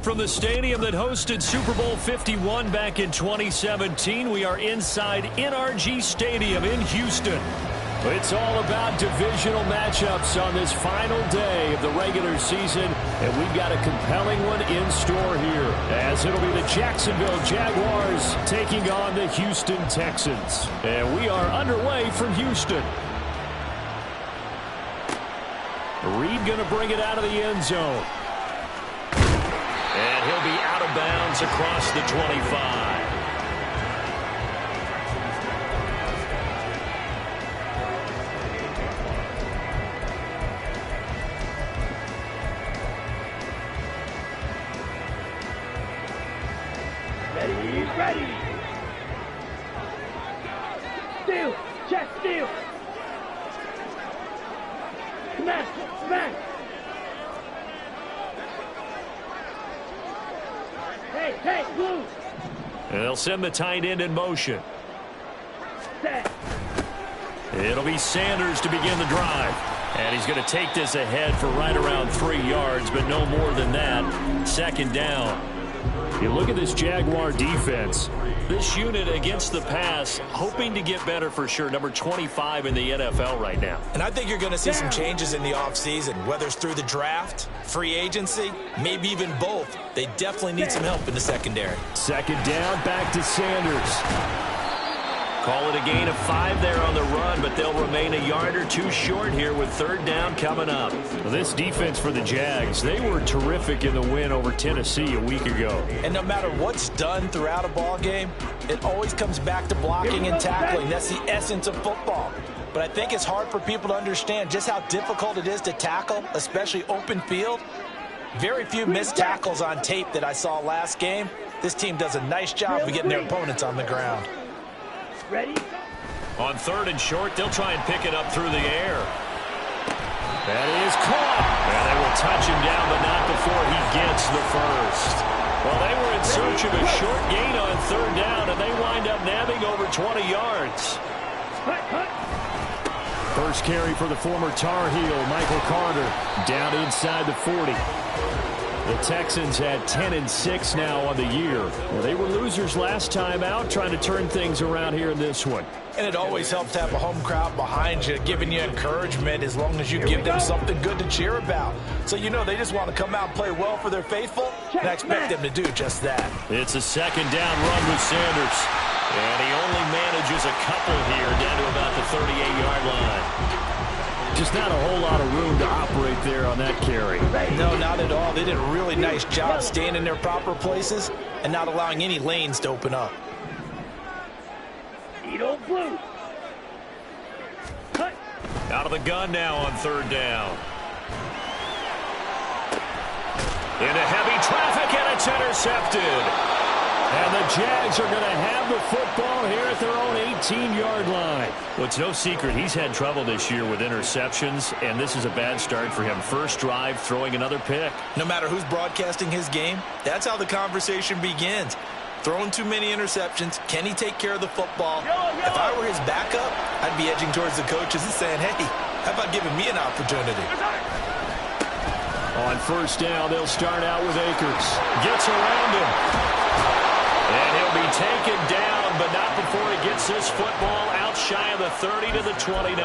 From the stadium that hosted Super Bowl 51 back in 2017, we are inside NRG Stadium in Houston. It's all about divisional matchups on this final day of the regular season, and we've got a compelling one in store here, as it'll be the Jacksonville Jaguars taking on the Houston Texans. And we are underway from Houston. Reed going to bring it out of the end zone. And he'll be out of bounds across the 25. Ready. Steal. Check, steal. Smash. Hey, blue. They'll send the tight end in motion. Set. It'll be Sanders to begin the drive. And he's going to take this ahead for right around 3 yards, but no more than that. Second down. You look at this Jaguar defense. This unit against the pass, hoping to get better for sure. Number 25 in the NFL right now. And I think you're going to see some changes in the offseason, whether it's through the draft, free agency, maybe even both. They definitely need some help in the secondary. Second down, back to Sanders. Call it a gain of 5 there on the run, but they'll remain a yard or two short here with third down coming up. This defense for the Jags, they were terrific in the win over Tennessee a week ago. And no matter what's done throughout a ball game, it always comes back to blocking and tackling. That's the essence of football. But I think it's hard for people to understand just how difficult it is to tackle, especially open field. Very few missed tackles on tape that I saw last game. This team does a nice job of getting their opponents on the ground. Ready? On third and short, they'll try and pick it up through the air. That is caught. And they will touch him down, but not before he gets the first. Well, they were in search of a short gain on third down, and they wind up nabbing over 20 yards. First carry for the former Tar Heel, Michael Carter, down inside the 40. The Texans had 10-6 now on the year. Well, they were losers last time out, trying to turn things around here in this one. And it always helps to have a home crowd behind you, giving you encouragement as long as you give them something good to cheer about. So you know they just want to come out and play well for their faithful, and I expect them to do just that. It's a second down run with Sanders. And he only manages a couple here down to about the 38-yard line. Just not a whole lot of room to operate there on that carry. No, not at all. They did a really nice job staying in their proper places and not allowing any lanes to open up. Blue. Cut. Out of the gun now on third down. Into heavy traffic, and it's intercepted. And the Jags are going to have the football here at their own 18-yard line. Well, it's no secret he's had trouble this year with interceptions, and this is a bad start for him. First drive, throwing another pick. No matter who's broadcasting his game, that's how the conversation begins. Throwing too many interceptions, can he take care of the football? If I were his backup, I'd be edging towards the coaches and saying, hey, how about giving me an opportunity? On first down, they'll start out with Akers. Gets around him. And he'll be taken down, but not before he gets this football out shy of the 30 to the 29.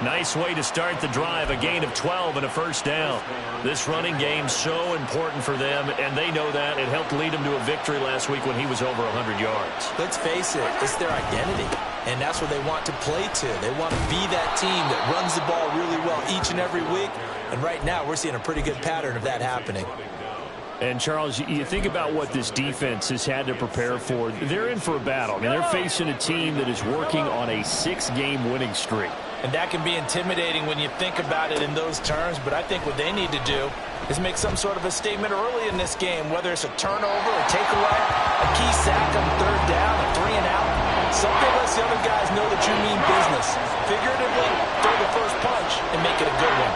Nice way to start the drive, a gain of 12 and a first down. This running game so important for them, and they know that. It helped lead them to a victory last week when he was over 100 yards. Let's face it, it's their identity, and that's what they want to play to. They want to be that team that runs the ball really well each and every week, and right now we're seeing a pretty good pattern of that happening. And, Charles, you think about what this defense has had to prepare for. They're in for a battle. I mean, they're facing a team that is working on a 6-game winning streak. And that can be intimidating when you think about it in those terms, but I think what they need to do is make some sort of a statement early in this game, whether it's a turnover, a takeaway, a key sack on third down, a 3-and-out. Something lets the other guys know that you mean business. Figuratively, throw the first punch and make it a good one.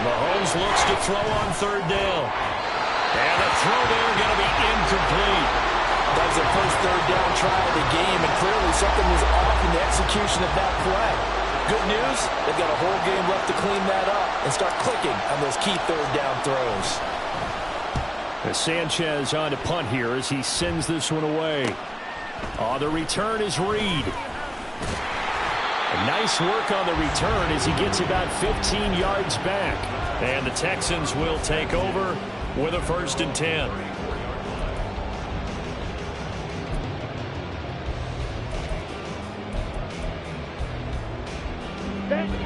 Mahomes looks to throw on third down. And the throw there going to be incomplete. That was the first third down try of the game, and clearly something was off in the execution of that play. Good news, they've got a whole game left to clean that up and start clicking on those key third down throws. Sanchez on to punt here as he sends this one away. On the return is Reed. Nice work on the return as he gets about 15 yards back. And the Texans will take over with a 1st and 10.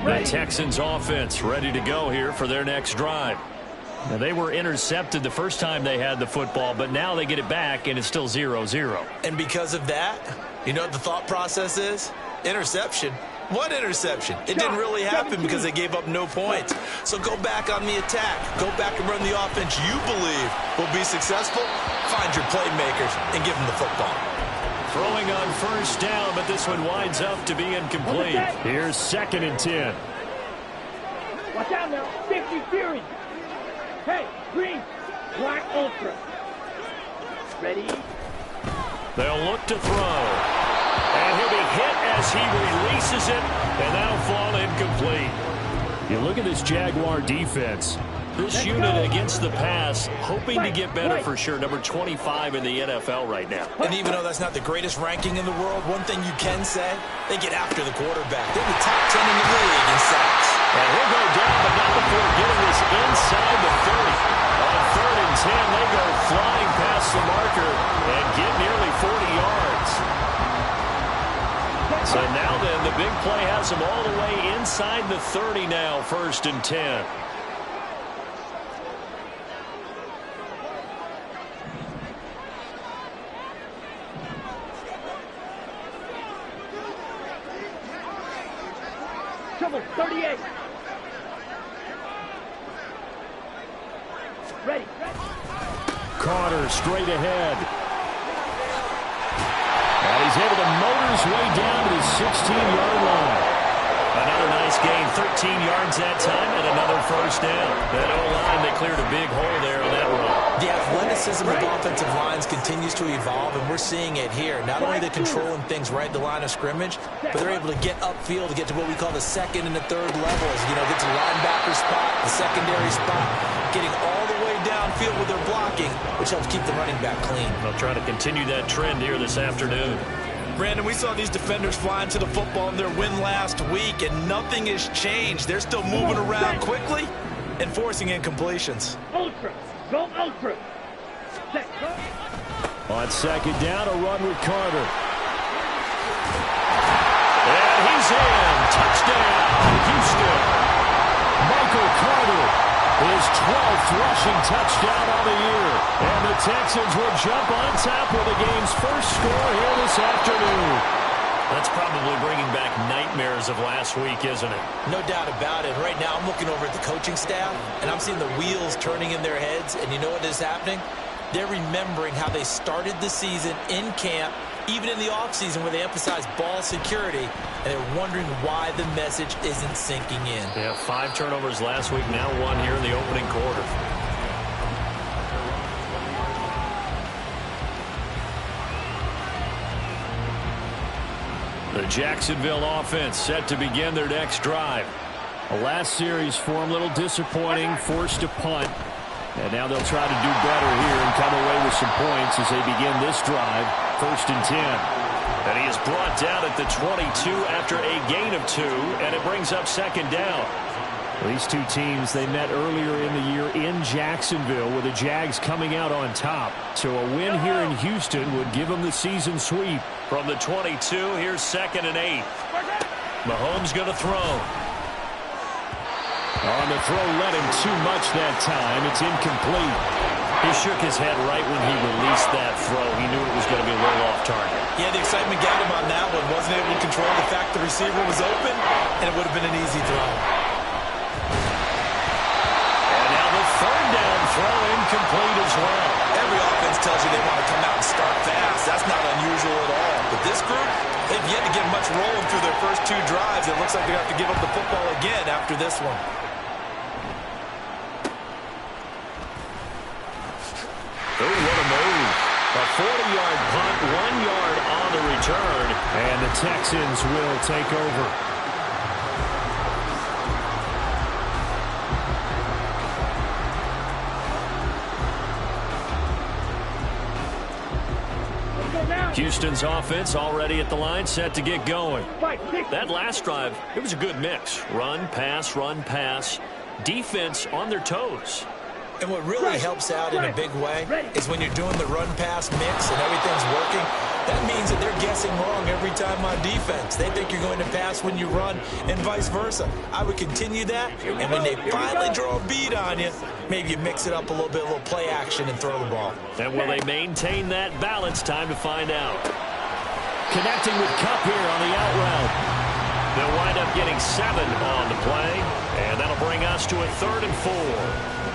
The Texans offense ready to go here for their next drive. Now, they were intercepted the first time they had the football, but now they get it back, and it's still 0-0. And because of that, you know what the thought process is? Interception. What interception? It didn't really happen because they gave up no points. So go back on the attack. Go back and run the offense you believe will be successful. Find your playmakers and give them the football. Throwing on 1st down, but this one winds up to be incomplete. Here's 2nd and 10. Watch out now. 50 Fury. Hey, green. Black Ultra. Ready? They'll look to throw. And he'll be hit as he releases it, and that'll fall incomplete. You look at this Jaguar defense. This unit against the pass, hoping to get better for sure. Number 25 in the NFL right now. And even though that's not the greatest ranking in the world, one thing you can say, they get after the quarterback. They're the top 10 in the league in sacks. And he'll go down, but not before getting this inside the 30. On 3rd and 10, they go flying past the marker and get nearly 40 yards. So now then, the big play has them all the way inside the 30 now, 1st and 10. Trouble, 38. Ready. Carter straight ahead. And he's able to motor his way down to the 16-yard line. Another nice gain, 13 yards that time, and another 1st down. That O-line, they cleared a big hole there on that run. The athleticism of offensive lines continues to evolve, and we're seeing it here. Not only are they controlling things right at the line of scrimmage, but they're able to get upfield to get to what we call the 2nd and the 3rd levels. You know, get to the linebacker spot, the secondary spot, getting all the way downfield with their blocking, which helps keep the running back clean. They'll try to continue that trend here this afternoon. Brandon, we saw these defenders flying to the football in their win last week, and nothing has changed. They're still moving around quickly and forcing incompletions. Ultra. Go Ultra. Set. Go. On 2nd down, a run with Carter. And he's in. Touchdown, Houston. Michael Carter. His 12th rushing touchdown of the year. And the Texans will jump on top with the game's first score here this afternoon. That's probably bringing back nightmares of last week, isn't it? No doubt about it. Right now, I'm looking over at the coaching staff, and I'm seeing the wheels turning in their heads. And you know what is happening? They're remembering how they started the season in camp, even in the offseason where they emphasized ball security, and they're wondering why the message isn't sinking in. Yeah, 5 turnovers last week, now 1 here in the opening quarter. The Jacksonville offense set to begin their next drive. The last series for them, a little disappointing, forced to punt. And now they'll try to do better here and come away with some points as they begin this drive, 1st and 10. And he is brought down at the 22 after a gain of 2, and it brings up 2nd down. These two teams, they met earlier in the year in Jacksonville with the Jags coming out on top. So a win here in Houston would give them the season sweep. From the 22, here's 2nd and 8. Mahomes going to throw. On the throw, led him too much that time. It's incomplete. He shook his head right when he released that throw. He knew it was going to be a little off target. Yeah, the excitement got him on that one. Wasn't able to control the fact the receiver was open, and it would have been an easy throw. And now the third down throw incomplete as well. Every offense tells you they want to come out and start fast. That's not unusual at all. But this group, they've yet to get much rolling through their first 2 drives. It looks like they're going to have to give up the football again after this one. Oh, what a move. A 40-yard punt, 1 yard on the return, and the Texans will take over. Houston's offense already at the line, set to get going. That last drive, it was a good mix. Run, pass, defense on their toes. And what really helps out in a big way is when you're doing the run-pass mix and everything's working, that means that they're guessing wrong every time on defense. They think you're going to pass when you run and vice versa. I would continue that, and when they finally draw a beat on you, maybe you mix it up a little bit, a little play action and throw the ball. And will they maintain that balance? Time to find out. Connecting with Kupp here on the out route. They'll wind up getting 7 on the play, and that'll bring us to a 3rd and 4.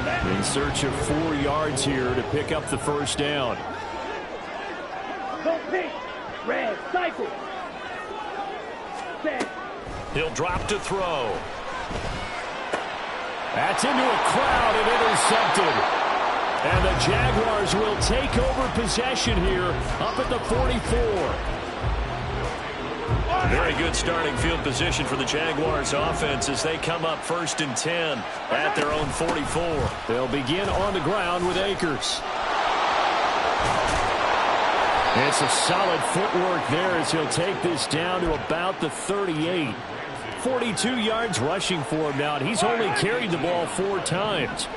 In search of 4 yards here to pick up the first down. Red cycle. He'll drop to throw. That's into a crowd and intercepted. And the Jaguars will take over possession here up at the 44. Very good starting field position for the Jaguars offense as they come up 1st and 10 at their own 44. They'll begin on the ground with Akers. It's a solid footwork there as he'll take this down to about the 38. 42 yards rushing for him now, and he's only carried the ball 4 times.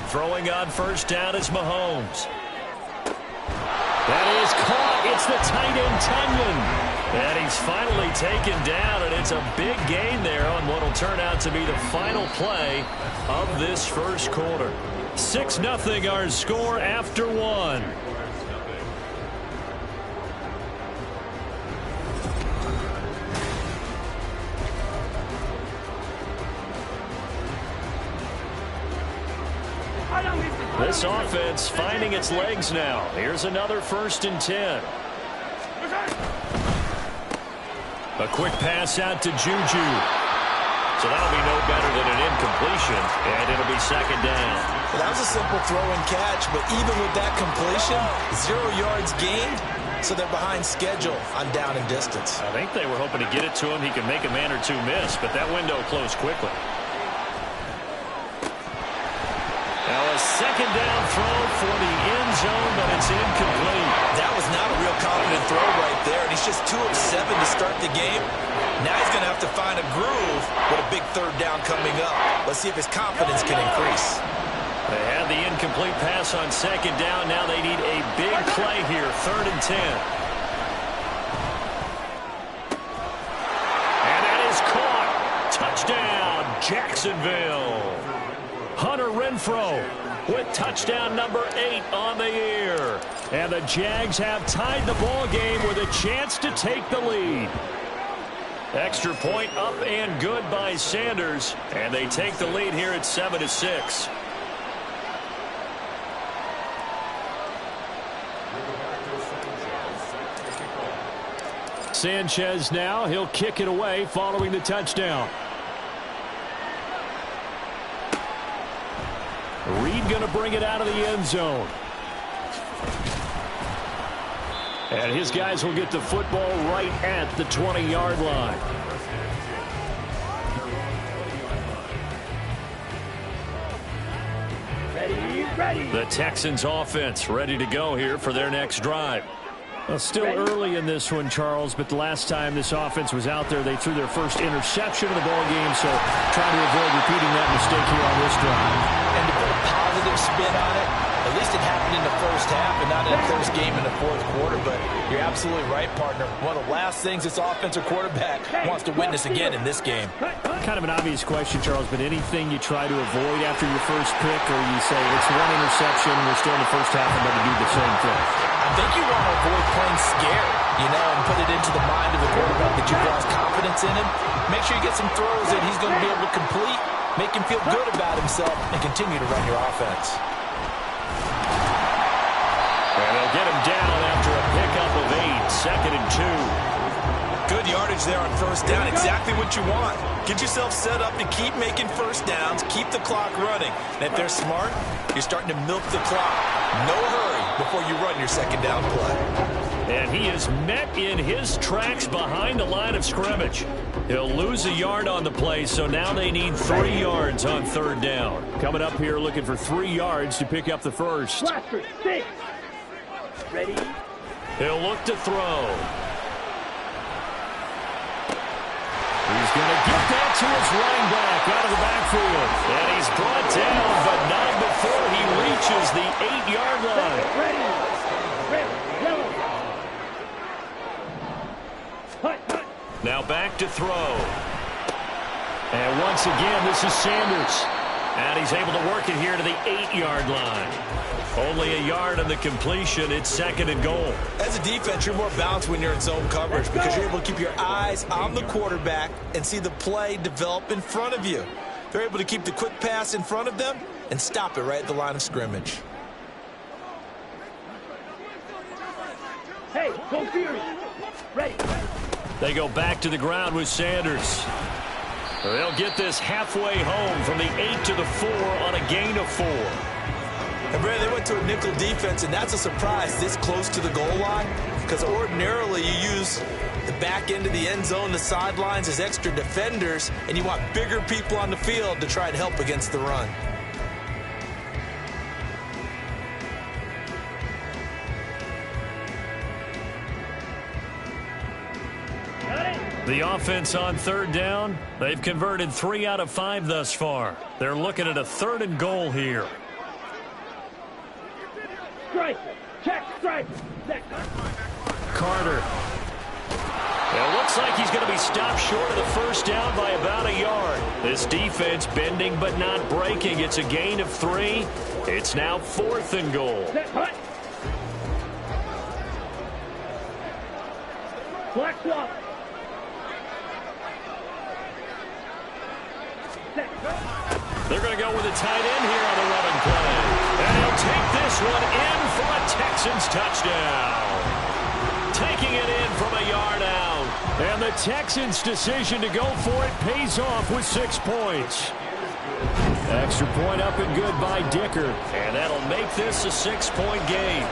Throwing on 1st down is Mahomes. That is caught. It's the tight end Tunyon. And he's finally taken down, and it's a big gain there on what will turn out to be the final play of this first quarter. 6-0 our score after 1. This offense finding its legs now. Here's another 1st and 10. A quick pass out to Juju. So that'll be no better than an incompletion, and it'll be 2nd down. Well, that was a simple throw and catch, but even with that completion, 0 yards gained, so they're behind schedule on down and distance. I think they were hoping to get it to him. He could make a man or 2 miss, but that window closed quickly. Now a 2nd down throw for the end zone, but it's incomplete. That was not a real confident throw right there, and he's just 2 of 7 to start the game. Now he's going to have to find a groove with a big 3rd down coming up. Let's see if his confidence can increase. They had the incomplete pass on 2nd down. Now they need a big play here, 3rd and 10. And that is caught. Touchdown, Jacksonville. Hunter Renfrow with touchdown number 8 on the year. And the Jags have tied the ball game with a chance to take the lead. Extra point up and good by Sanders. And they take the lead here at 7-6. Sanchez now. He'll kick it away following the touchdown. Reed going to bring it out of the end zone. And his guys will get the football right at the 20-yard line. Ready. The Texans offense ready to go here for their next drive. Well, still early in this one, Charles, but the last time this offense was out there, they threw their first interception of the ball game, so trying to avoid repeating that mistake here on this drive. And to put a positive spin on it, at least it happened happened in the first half and not in a close game in the fourth quarter, but you're absolutely right, partner. One of the last things this offensive quarterback wants to witness again in this game. Kind of an obvious question, Charles, but anything you try to avoid after your first pick, or you say it's one interception, we're still in the first half, I'm going to do the same thing? I think you want to avoid playing scared, and put it into the mind of the quarterback that you've lost confidence in him. Make sure you get some throws that he's going to be able to complete, make him feel good about himself, and continue to run your offense. And they'll get him down after a pickup of 8, 2nd and 2. Good yardage there on first down, exactly what you want. Get yourself set up to keep making first downs, keep the clock running. And if they're smart, you're starting to milk the clock. No hurry before you run your second down play. And he is met in his tracks behind the line of scrimmage. He'll lose a yard on the play, so now they need 3 yards on third down. Coming up here looking for 3 yards to pick up the first. Blaster, 6. Ready? He'll look to throw. He's going to get that to his running back out of the backfield. And he's brought down, but not before he reaches the 8-yard line. Ready. Red, yellow. Hut, hut. Now back to throw. And once again, this is Sanders. And he's able to work it here to the 8-yard line. Only a yard on the completion. It's 2nd and goal. As a defense, you're more balanced when you're in zone coverage because you're able to keep your eyes on the quarterback and see the play develop in front of you. They're able to keep the quick pass in front of them and stop it right at the line of scrimmage. Hey, go Fury. Ready. They go back to the ground with Sanders. They'll get this halfway home from the 8 to the 4 on a gain of 4. And Brad, they went to a nickel defense, and that's a surprise this close to the goal line because ordinarily you use the back end of the end zone, the sidelines as extra defenders, and you want bigger people on the field to try and help against the run. The offense on third down, they've converted 3 out of 5 thus far. They're looking at a 3rd and goal here. Strike. Check. Strike. Carter. It looks like he's going to be stopped short of the first down by about a yard. This defense bending but not breaking. It's a gain of 3. It's now 4th and goal. Set. Hut. Black swap. They're going to go with a tight end here on the running play. And he'll take this one in for a Texans touchdown. Taking it in from a yard out. And the Texans' decision to go for it pays off with 6 points. Extra point up and good by Dicker. And that'll make this a 6-point game.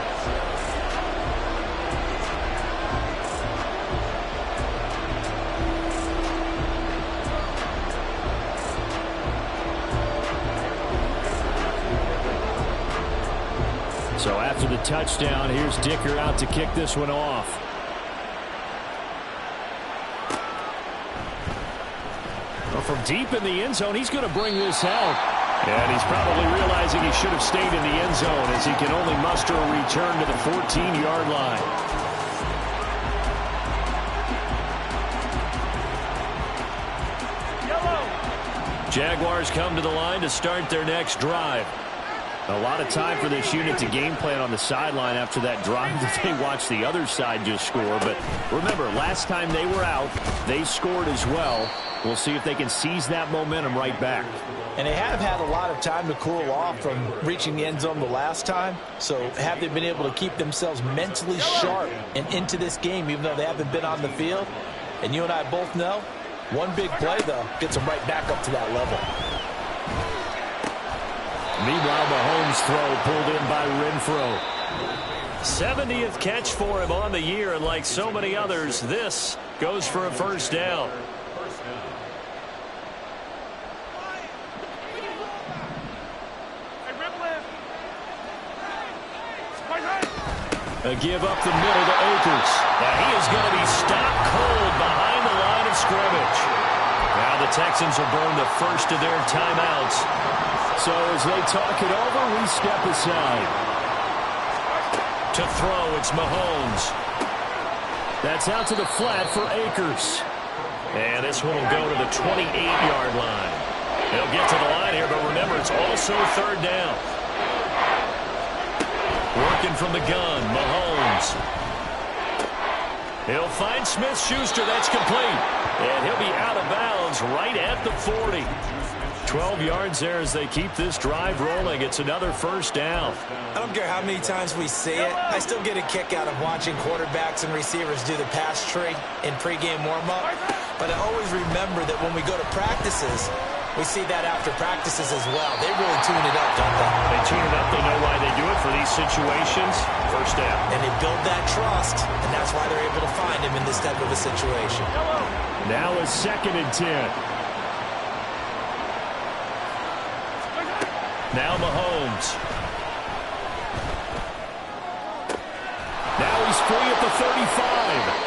So after the touchdown, here's Dicker out to kick this one off. Well, from deep in the end zone, he's going to bring this out. And he's probably realizing he should have stayed in the end zone as he can only muster a return to the 14-yard line. Yellow. Jaguars come to the line to start their next drive. A lot of time for this unit to game plan on the sideline after that drive that they watched the other side just score. But remember, last time they were out, they scored as well. We'll see if they can seize that momentum right back. And they have had a lot of time to cool off from reaching the end zone the last time. So have they been able to keep themselves mentally sharp and into this game, even though they haven't been on the field? And you and I both know, one big play, though, gets them right back up to that level. Meanwhile, Mahomes' throw pulled in by Renfro. 70th catch for him on the year, and like so many others, this goes for a first down. A give up the middle to Akers. Now he is going to be stopped cold behind the line of scrimmage. Now the Texans will burn the first of their timeouts. So as they talk it over, we step aside. To throw, it's Mahomes. That's out to the flat for Akers. And this one will go to the 28-yard line. He'll get to the line here, but remember, it's also third down. Working from the gun, Mahomes. He'll find Smith-Schuster. That's complete. And he'll be out of bounds right at the 40. 12 yards there as they keep this drive rolling. It's another first down. I don't care how many times we see it. I still get a kick out of watching quarterbacks and receivers do the pass tree in pregame warm-up. But I always remember that when we go to practices, we see that after practices as well. They really tune it up, don't they? They tune it up. They know why they do it for these situations. First down. And they build that trust, and that's why they're able to find him in this type of a situation. Now a 2nd and 10. Now Mahomes. Now he's free at the 35.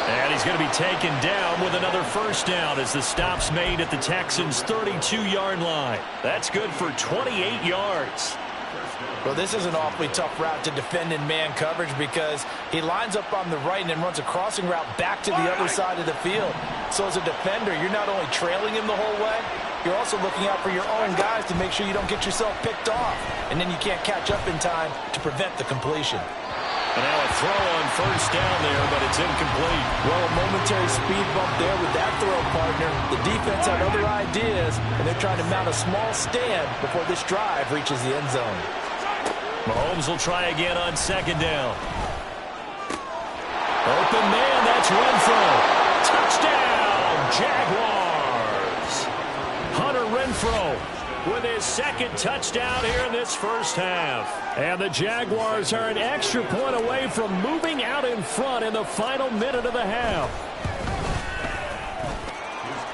And he's going to be taken down with another first down as the stop's made at the Texans' 32-yard line. That's good for 28 yards. Well, this is an awfully tough route to defend in man coverage because he lines up on the right and then runs a crossing route back to the other side of the field. So as a defender, you're not only trailing him the whole way, you're also looking out for your own guys to make sure you don't get yourself picked off. And then you can't catch up in time to prevent the completion. And now a throw on first down there, but it's incomplete. Well, a momentary speed bump there with that throw, partner. The defense had other ideas, and they're trying to mount a small stand before this drive reaches the end zone. Mahomes will try again on 2nd down. Open man, that's Renfro. Touchdown, Jaguars. Hunter Renfro with his 2nd touchdown here in this first half. And the Jaguars are an extra point away from moving out in front in the final minute of the half.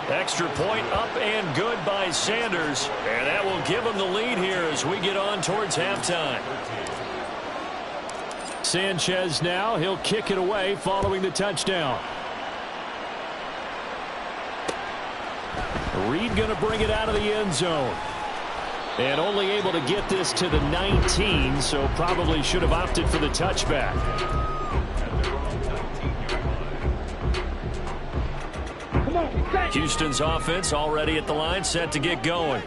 Extra point up and good by Sanders. And that will give him the lead here as we get on towards halftime. Sanchez now. He'll kick it away following the touchdown. Reed going to bring it out of the end zone. And only able to get this to the 19, so probably should have opted for the touchback. Houston's offense already at the line, set to get going.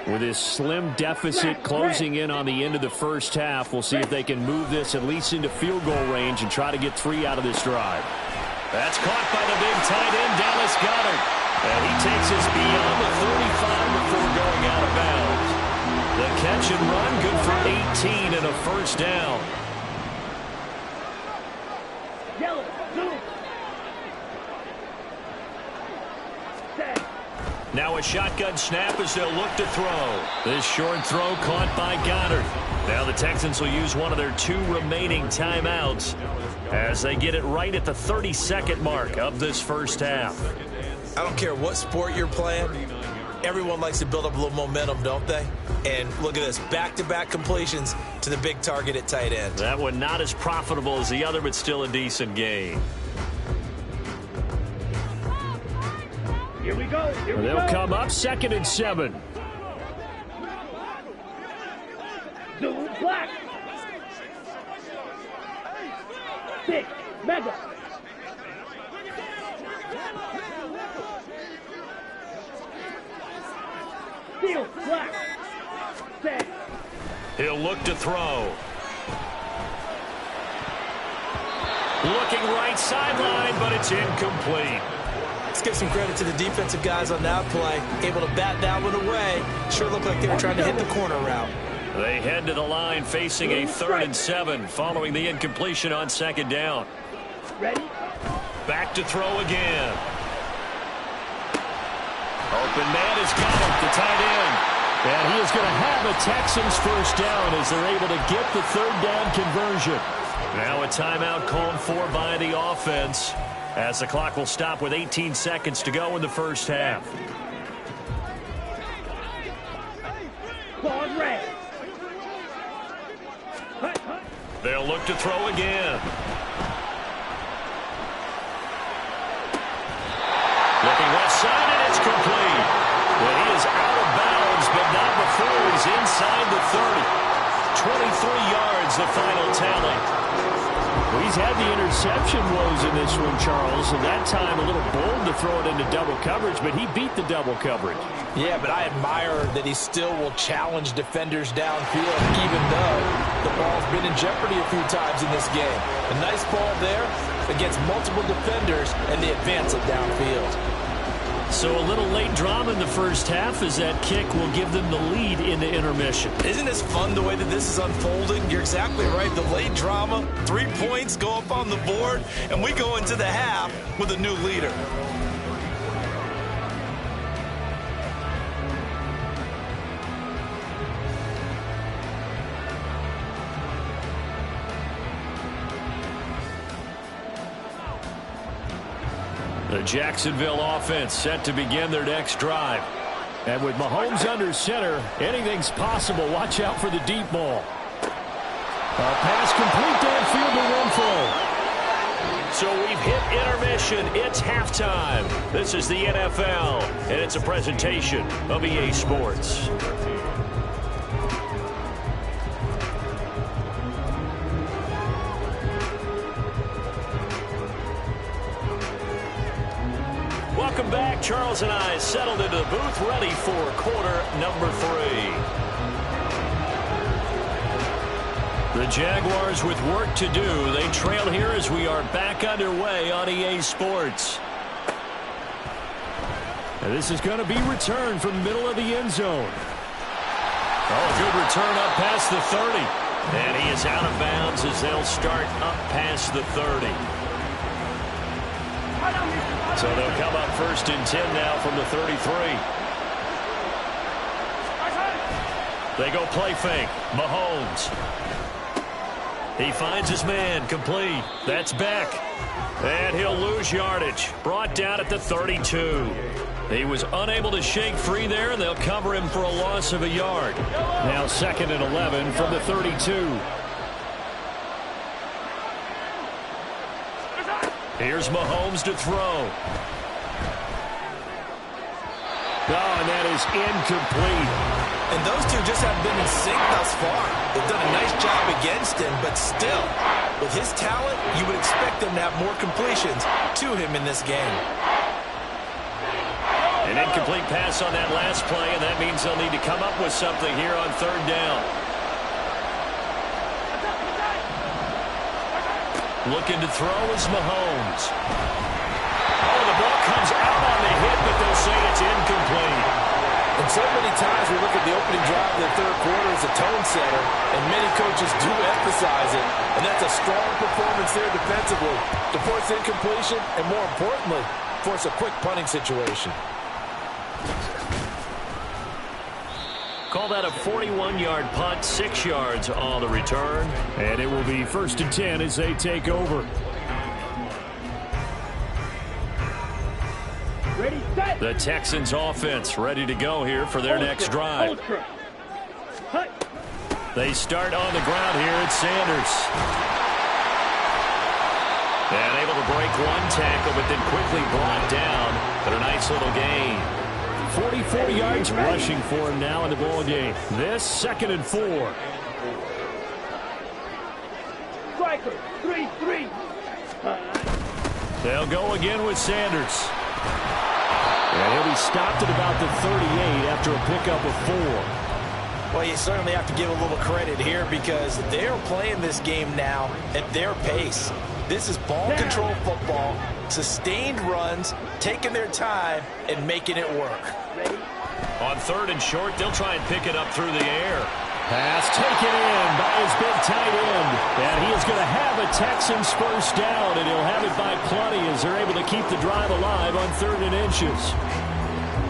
With his slim deficit closing in on the end of the first half, we'll see if they can move this at least into field goal range and try to get 3 out of this drive. That's caught by the big tight end, Dallas Goedert. And he takes us beyond the 35 before going out of bounds. The catch and run, good for 18 and a first down. Yellow, blue. Now a shotgun snap as they'll look to throw. This short throw caught by Goddard. Now the Texans will use one of their 2 remaining timeouts as they get it right at the 32nd mark of this first half. I don't care what sport you're playing. Everyone likes to build up a little momentum, don't they? And look at this, back-to-back completions to the big target at tight end. That one not as profitable as the other, but still a decent gain. Here we go. Here we They'll go. come up 2nd and 7. Blue, black. 6, mega. Steel, black. 10. He'll look to throw. Looking right sideline, but it's incomplete. Let's give some credit to the defensive guys on that play. Able to bat that one away. Sure looked like they were trying to hit the corner route. They head to the line facing a 3rd and 7 following the incompletion on 2nd down. Ready? Back to throw again. Open man has got it, the tight end. And he is going to have a Texans first down as they're able to get the 3rd down conversion. Now a timeout called for by the offense as the clock will stop with 18 seconds to go in the first half. Ball red. They'll look to throw again. Looking left side, and it's complete. Well, he is out of bounds, but not before he's inside the 30. 23 yards, the final tally. Well, he's had the interception woes in this one, Charles, and that time a little bold to throw it into double coverage, but he beat the double coverage. Yeah, but I admire that he still will challenge defenders downfield, even though the ball's been in jeopardy a few times in this game. A nice ball there against multiple defenders, and they advance it downfield. So a little late drama in the first half as that kick will give them the lead into intermission. Isn't this fun the way that this is unfolding? You're exactly right. The late drama, 3 points go up on the board, and we go into the half with a new leader. The Jacksonville offense set to begin their next drive. And with Mahomes under center, anything's possible. Watch out for the deep ball. A pass complete downfield to Renfro. So we've hit intermission. It's halftime. This is the NFL, and it's a presentation of EA Sports. Welcome back. Charles and I settled into the booth, ready for quarter number 3. The Jaguars with work to do. They trail here as we are back underway on EA Sports. And this is going to be returned from the middle of the end zone. Oh, good return up past the 30. And he is out of bounds as they'll start up past the 30. So they'll come up 1st and 10 now from the 33. They go play fake. Mahomes. He finds his man. Complete. That's Beck. And he'll lose yardage. Brought down at the 32. He was unable to shake free there, and they'll cover him for a loss of a yard. Now 2nd and 11 from the 32. Here's Mahomes to throw. Oh, and that is incomplete. And those two just haven't been in sync thus far. They've done a nice job against him, but still, with his talent, you would expect them to have more completions to him in this game. An incomplete pass on that last play, and that means they'll need to come up with something here on 3rd down. Looking to throw is Mahomes. Oh, the ball comes out on the hit, but they'll say it's incomplete. And so many times we look at the opening drive of the 3rd quarter as a tone setter, and many coaches do emphasize it. And that's a strong performance there defensively to force incompletion and, more importantly, force a quick punting situation. Call that a 41-yard punt, 6 yards on the return. And it will be 1st and 10 as they take over. Ready, set. The Texans offense ready to go here for their next drive. They start on the ground here at Sanders. And able to break one tackle, but then quickly brought down. But a nice little gain. 44 yards rushing for him now in the ball game. This 2nd and 4. Striker, 3-3. They'll go again with Sanders. And he'll be stopped at about the 38 after a pickup of 4. Well, you certainly have to give a little credit here because they're playing this game now at their pace. This is ball control football, sustained runs, taking their time, and making it work. On 3rd and short, they'll try and pick it up through the air. Pass taken in by his big tight end. And he is going to have a Texans 1st down, and he'll have it by plenty as they're able to keep the drive alive on 3rd and inches.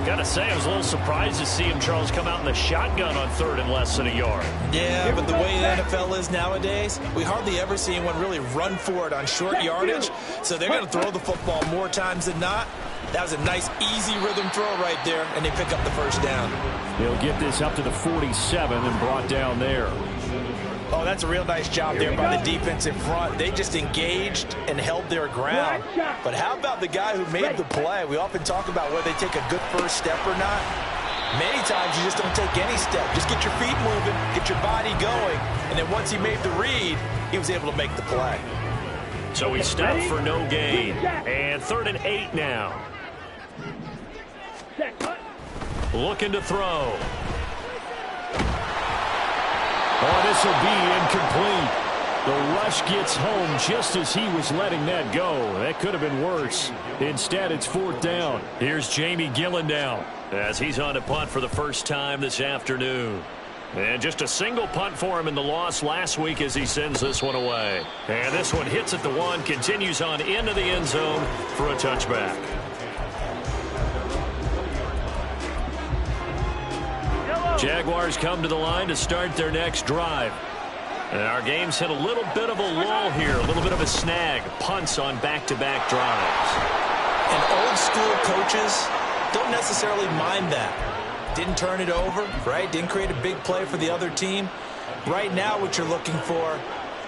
Got to say, I was a little surprised to see him, Charles, come out in the shotgun on 3rd and less than a yard. Yeah, but the way the NFL is nowadays, we hardly ever see anyone really run for it on short yardage. So they're going to throw the football more times than not. That was a nice, easy rhythm throw right there, and they pick up the 1st down. He'll get this up to the 47 and brought down there. Oh, that's a real nice job there by the defense in front. They just engaged and held their ground. But how about the guy who made the play? We often talk about whether they take a good first step or not. Many times you just don't take any step. Just get your feet moving, get your body going, and then once he made the read, he was able to make the play. So he's stopped for no gain. And 3rd and 8 now. Looking to throw. Oh, this will be incomplete. The rush gets home just as he was letting that go. That could have been worse. Instead, it's 4th down. Here's Jamie Gillen now as he's on to punt for the first time this afternoon. And just a single punt for him in the loss last week as he sends this one away. And this one hits at the 1, continues on into the end zone for a touchback. Jaguars come to the line to start their next drive. And our game's hit a little bit of a lull here, a little bit of a snag. Punts on back-to-back drives. And old school coaches don't necessarily mind that. Didn't turn it over, right? Didn't create a big play for the other team. Right now what you're looking for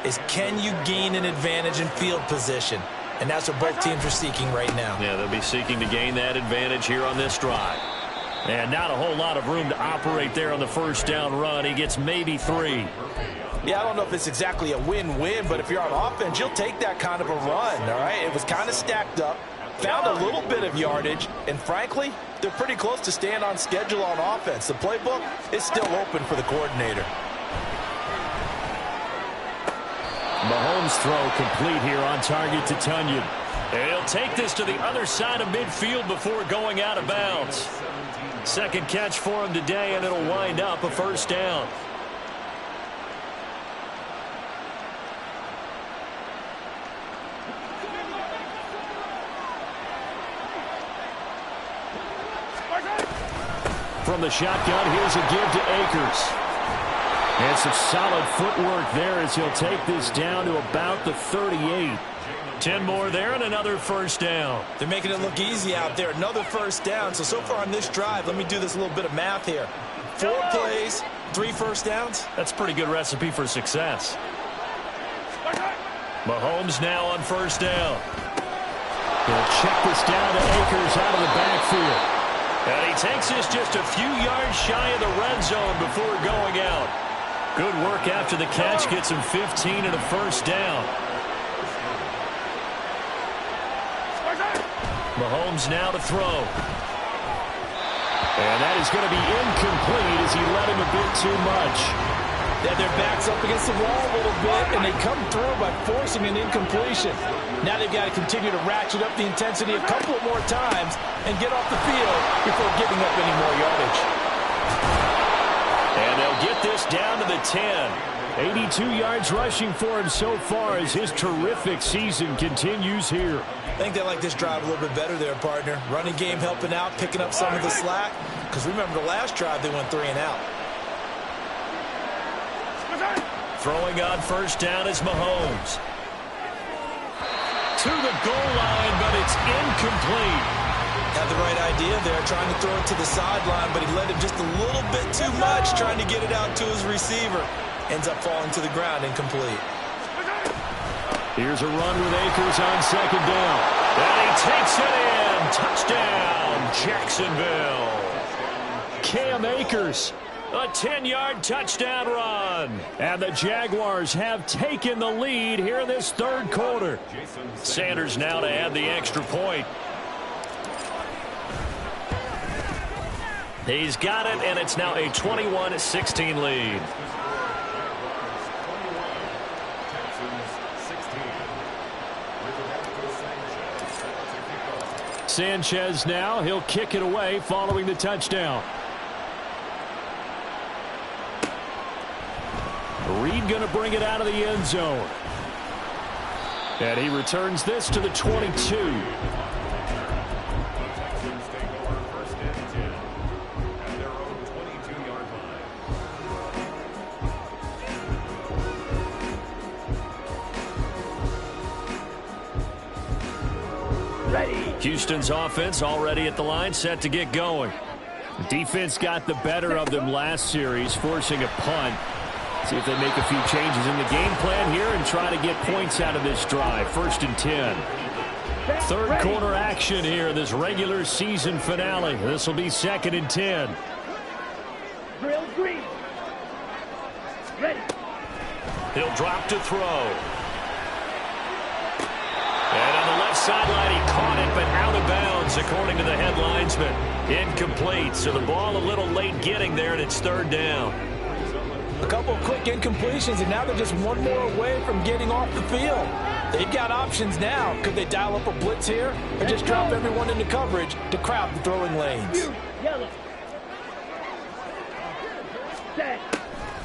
is, can you gain an advantage in field position? And that's what both teams are seeking right now. Yeah, they'll be seeking to gain that advantage here on this drive. And not a whole lot of room to operate there on the first down run. He gets maybe 3. Yeah, I don't know if it's exactly a win-win, but if you're on offense, you'll take that kind of a run, all right? It was kind of stacked up, found a little bit of yardage, and frankly, they're pretty close to staying on schedule on offense. The playbook is still open for the coordinator. Mahomes' throw complete here on target to Tunyon. And he'll take this to the other side of midfield before going out of bounds. Second catch for him today, and it'll wind up a first down. From the shotgun, here's a give to Akers. And some solid footwork there as he'll take this down to about the 38. 10 more there and another first down. They're making it look easy out there. Another first down. So far on this drive, let me do this little bit of math here. 4 plays, 3 first downs. That's a pretty good recipe for success. Mahomes now on first down. He'll check this down to Akers out of the backfield. And he takes this just a few yards shy of the red zone before going out. Good work after the catch. Gets him 15 and a first down. Mahomes now to throw. And that is going to be incomplete as he let him a bit too much. Yeah, their back's up against the wall a little bit, and they come through by forcing an incompletion. Now they've got to continue to ratchet up the intensity a couple of more times and get off the field before giving up any more yardage. And they'll get this down to the 10. 82 yards rushing for him so far as his terrific season continues here. I think they like this drive a little bit better there, partner. Running game helping out, picking up some of the slack. Because remember the last drive, they went 3 and out. Throwing on first down is Mahomes. To the goal line, but it's incomplete. Had the right idea there, trying to throw it to the sideline, but he led him just a little bit too much, trying to get it out to his receiver. Ends up falling to the ground, incomplete. Here's a run with Akers on second down. And he takes it in. Touchdown, Jacksonville. Cam Akers, a 10-yard touchdown run. And the Jaguars have taken the lead here in this third quarter. Sanders now to add the extra point. He's got it, and it's now a 21-16 lead. Sanchez now, he'll kick it away following the touchdown. Reed going to bring it out of the end zone. And he returns this to the 22. Houston's offense already at the line, set to get going. The defense got the better of them last series, forcing a punt. See if they make a few changes in the game plan here and try to get points out of this drive. 1st and 10. Third quarter action here in this regular season finale. This will be 2nd and 10. Drill green. Ready. He'll drop to throw. And on the left sideline, he caught it, but out of bounds, according to the head linesman. Incomplete, so the ball a little late getting there, and it's third down. A couple of quick incompletions, and now they're just one more away from getting off the field. They've got options now. Could they dial up a blitz here or just drop everyone into coverage to crowd the throwing lanes? Yellow. Set.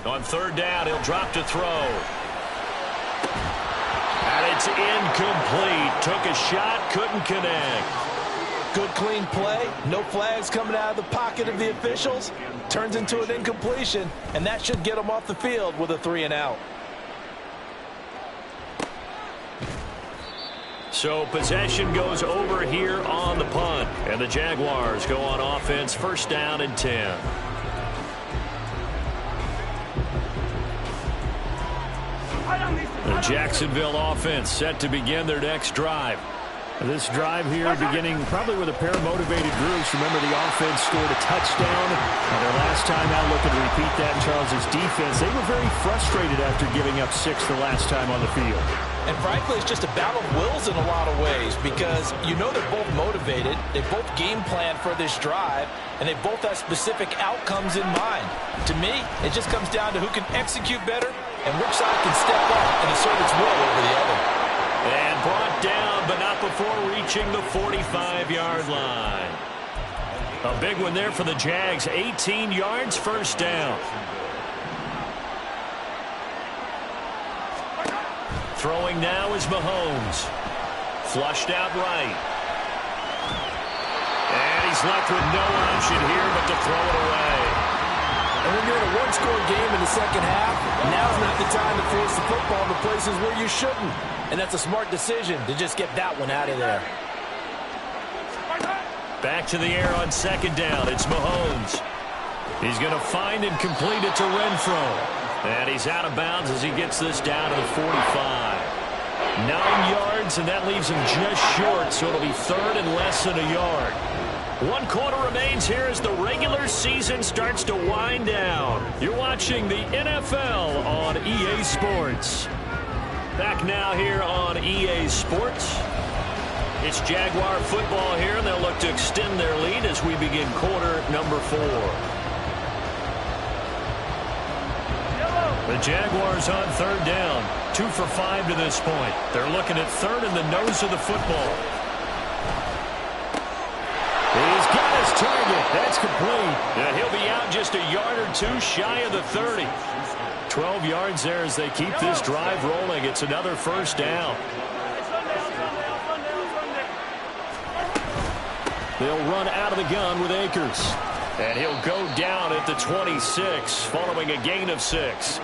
On third down, he'll drop to throw. And it's incomplete. Took a shot, couldn't connect. Good clean play. No flags coming out of the pocket of the officials. Turns into an incompletion, and that should get them off the field with a 3-and-out. So possession goes over here on the punt. And the Jaguars go on offense, first down and 10. The Jacksonville offense set to begin their next drive. This drive here beginning probably with a pair of motivated groups. Remember, the offense scored a touchdown. And their last time out looking to repeat that in Charles's defense. They were very frustrated after giving up 6 the last time on the field. And frankly, it's just a battle of wills in a lot of ways because you know they're both motivated. They both game plan for this drive, and they both have specific outcomes in mind. To me, it just comes down to who can execute better and which side can step up and assert its will over the other. And brought down, but not before reaching the 45-yard line. A big one there for the Jags. 18 yards, first down. Throwing now is Mahomes. Flushed out right. And he's left with no option here but to throw it away. And when you're in a one-score game in the second half, now's not the time to force the football to places where you shouldn't. And that's a smart decision to just get that one out of there. Back to the air on second down. It's Mahomes. He's going to find and complete it to Renfro. And he's out of bounds as he gets this down to the 45. 9 yards, and that leaves him just short, so it'll be third and less than a yard. 1 quarter remains here as the regular season starts to wind down. You're watching the NFL on EA Sports. Back now here on EA Sports. It's Jaguar football here, and they'll look to extend their lead as we begin quarter number 4. The Jaguars on third down. 2 for 5 to this point. They're looking at third in the nose of the football. He's got his target. That's complete. And he'll be out just a yard or 2 shy of the 30. 12 yards there as they keep this drive rolling. It's another first down. They'll run out of the gun with Akers. And he'll go down at the 26 following a gain of 6.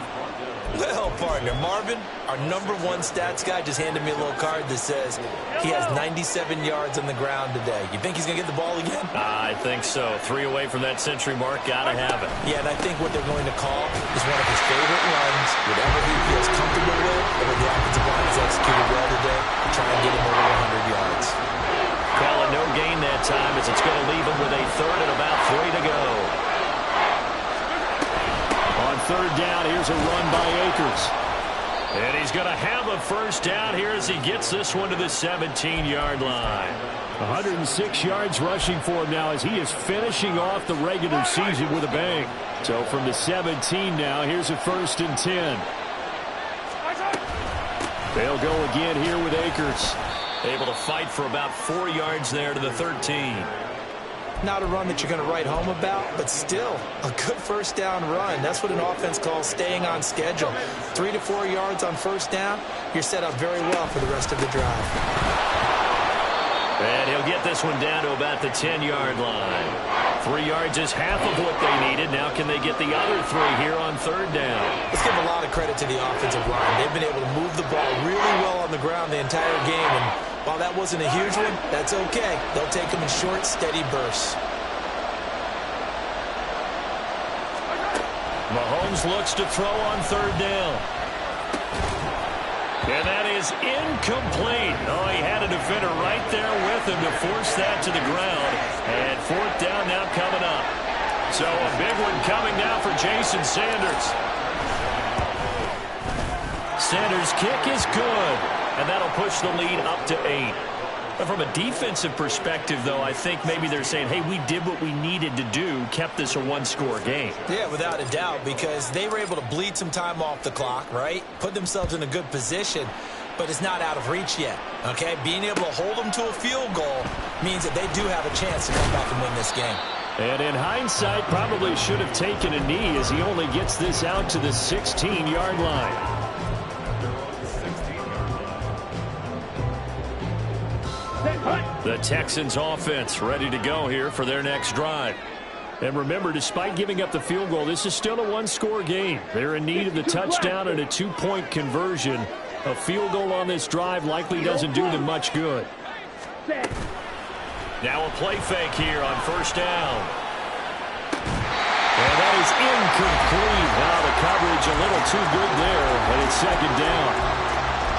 Well, partner, Marvin, our #1 stats guy just handed me a little card that says he has 97 yards on the ground today. You think he's going to get the ball again? I think so. 3 away from that century mark. Got to have it. Yeah, and I think what they're going to call is one of his favorite runs, whatever he feels comfortable with, and when the offensive line has executed well today, try and get him over 100 yards. Call it no gain that time as it's going to leave him with a third and about 3 to go. On third down, here's a run by Akers. And he's going to have a first down here as he gets this one to the 17-yard line. 106 yards rushing for him now as he is finishing off the regular season with a bang. So from the 17 now, here's a first and 10. They'll go again here with Akers. Able to fight for about 4 yards there to the 13. Not a run that you're going to write home about, but still a good first down run. That's what an offense calls staying on schedule. 3 to 4 yards on first down, you're set up very well for the rest of the drive. And he'll get this one down to about the 10-yard line. 3 yards is half of what they needed. Now can they get the other 3 here on third down? Let's give a lot of credit to the offensive line. They've been able to move the ball really well on the ground the entire game. And while that wasn't a huge one, that's okay. They'll take them in short, steady bursts. Mahomes looks to throw on third down. And that is incomplete. Oh, he had a defender right there with him to force that to the ground. And fourth down now coming up. So a big one coming now for Jason Sanders. Sanders' kick is good. and that'll push the lead up to 8. But from a defensive perspective, though, I think maybe they're saying, hey, we did what we needed to do, kept this a one-score game. Yeah, without a doubt, because they were able to bleed some time off the clock, right? Put themselves in a good position, but it's not out of reach yet, okay? Being able to hold them to a field goal means that they do have a chance to come back and win this game. And in hindsight, probably should have taken a knee as he only gets this out to the 16-yard line. The Texans offense ready to go here for their next drive. And remember, despite giving up the field goal, this is still a one-score game. They're in need of the touchdown and a two-point conversion. A field goal on this drive likely doesn't do them much good. Now a play fake here on first down. And that is incomplete. Wow, the coverage a little too good there, and it's second down.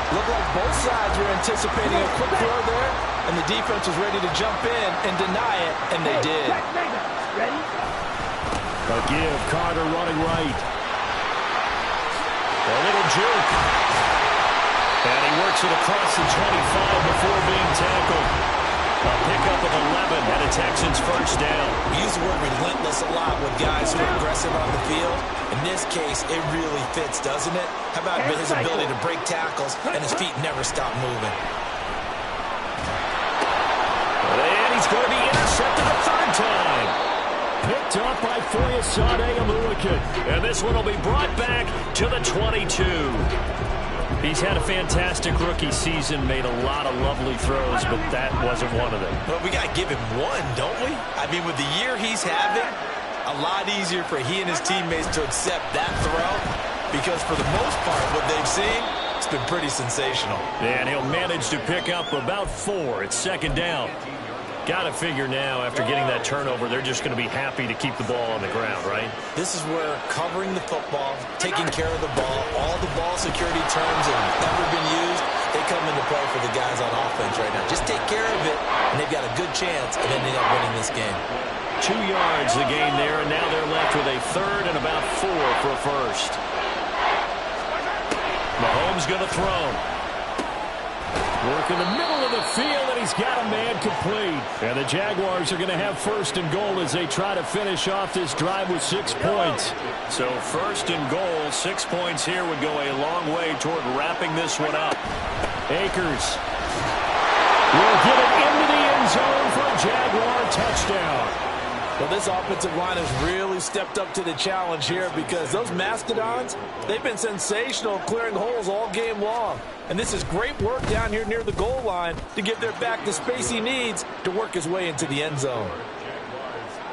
Looked like both sides were anticipating a quick throw there, and the defense was ready to jump in and deny it, and they did. A give, Carter running right. A little juke. And he works it across the 25 before being tackled. A pickup of 11 and a Texans first down. We use the word relentless a lot with guys who are aggressive on the field. In this case, it really fits, doesn't it? How about his ability to break tackles and his feet never stop moving? And he's going to be intercepted a third time. Picked up by Foyesade Aluakin. And this one will be brought back to the 22. He's had a fantastic rookie season, made a lot of lovely throws, but that wasn't one of them. Well, we got to give him one, don't we? I mean, with the year he's having, a lot easier for he and his teammates to accept that throw, because for the most part, what they've seen, it's been pretty sensational. And he'll manage to pick up about 4. It's second down. Got to figure now, after getting that turnover, they're just going to be happy to keep the ball on the ground, right? This is where covering the football, taking care of the ball, all the ball security terms have never been used. They come into play for the guys on offense right now. Just take care of it, and they've got a good chance of ending up winning this game. 2 yards the gain there, and now they're left with a third and about 4 for a first. Mahomes going to throw. Work in the middle of the field, and he's got a man complete. And the Jaguars are going to have first and goal as they try to finish off this drive with 6 points. So first and goal, 6 points here would go a long way toward wrapping this one up. Akers will get it into the end zone for a Jaguar touchdown. Well, this offensive line has really stepped up to the challenge here because those Mastodons, they've been sensational clearing holes all game long. And this is great work down here near the goal line to give their back the space he needs to work his way into the end zone.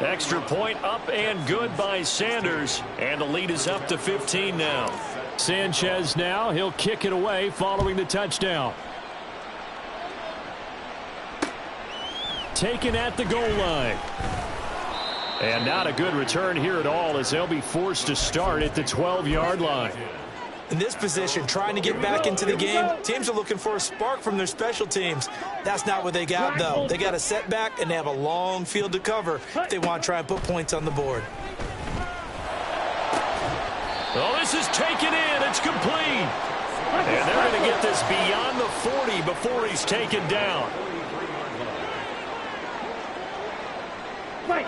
Extra point up and good by Sanders. And the lead is up to 15 now. Sanchez now, he'll kick it away following the touchdown. Taken at the goal line. And not a good return here at all as they'll be forced to start at the 12-yard line. In this position, trying to get back into the game, teams are looking for a spark from their special teams. That's not what they got, though. They got a setback, and they have a long field to cover if they want to try and put points on the board. Oh, this is taken in. It's complete. And they're going to get this beyond the 40 before he's taken down. Right.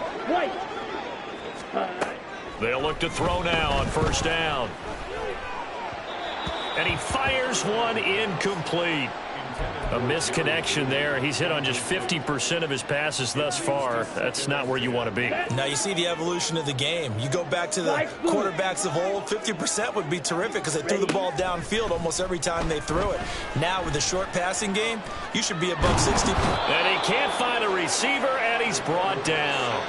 They'll look to throw now on first down. And he fires one incomplete. A misconnection there. He's hit on just 50% of his passes thus far. That's not where you want to be. Now you see the evolution of the game. You go back to the quarterbacks of old, 50% would be terrific because they threw the ball downfield almost every time they threw it. Now with the short passing game, you should be above 60. And he can't find a receiver, and he's brought down.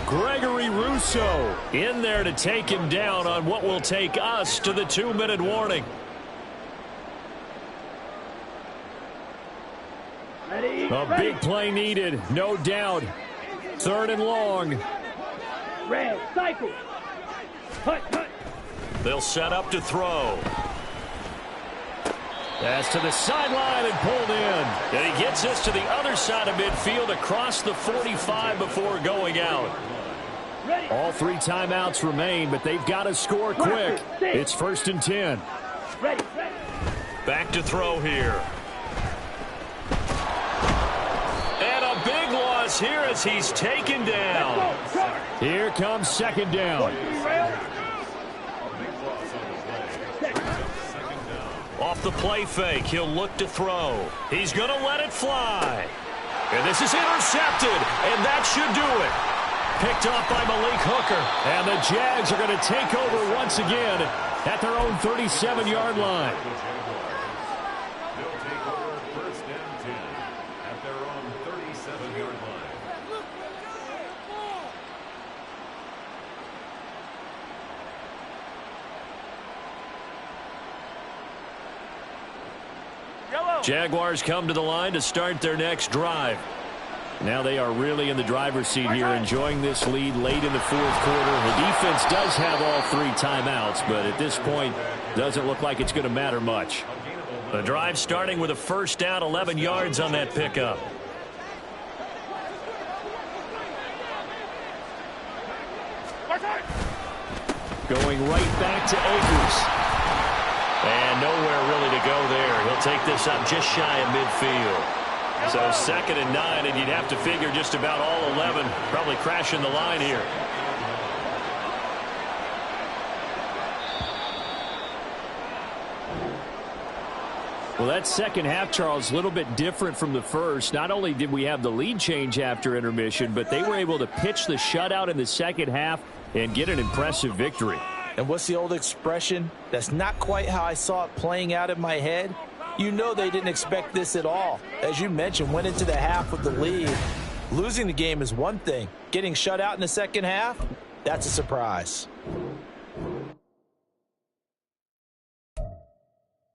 Gregory Rousseau in there to take him down on what will take us to the 2-minute warning. A big play needed, no doubt. 3rd and long. Red, cycle. Hut. They'll set up to throw. Pass to the sideline and pulled in. And he gets this to the other side of midfield across the 45 before going out. All 3 timeouts remain, but they've got to score quick. It's 1st and 10. Ready. Back to throw here. And a big loss here as he's taken down. Here comes second down. Off the play fake, he'll look to throw. He's going to let it fly. And this is intercepted, and that should do it. Picked off by Malik Hooker. And the Jags are going to take over once again at their own 37-yard line. They'll take over first and 10 at their own 37-yard line. Jaguars come to the line to start their next drive. Now they are really in the driver's seat here, enjoying this lead late in the fourth quarter. The defense does have all 3 timeouts, but at this point, doesn't look like it's going to matter much. The drive starting with a first down, 11 yards on that pickup. Going right back to Akers. And nowhere really to go there. He'll take this up just shy of midfield. So 2nd and 9, and you'd have to figure just about all 11 probably crashing the line here. Well, that second half, Charles, a little bit different from the first. Not only did we have the lead change after intermission, but they were able to pitch the shutout in the second half and get an impressive victory. And what's the old expression? That's not quite how I saw it playing out in my head. You know they didn't expect this at all. As you mentioned, went into the half with the lead. Losing the game is one thing. Getting shut out in the second half, that's a surprise.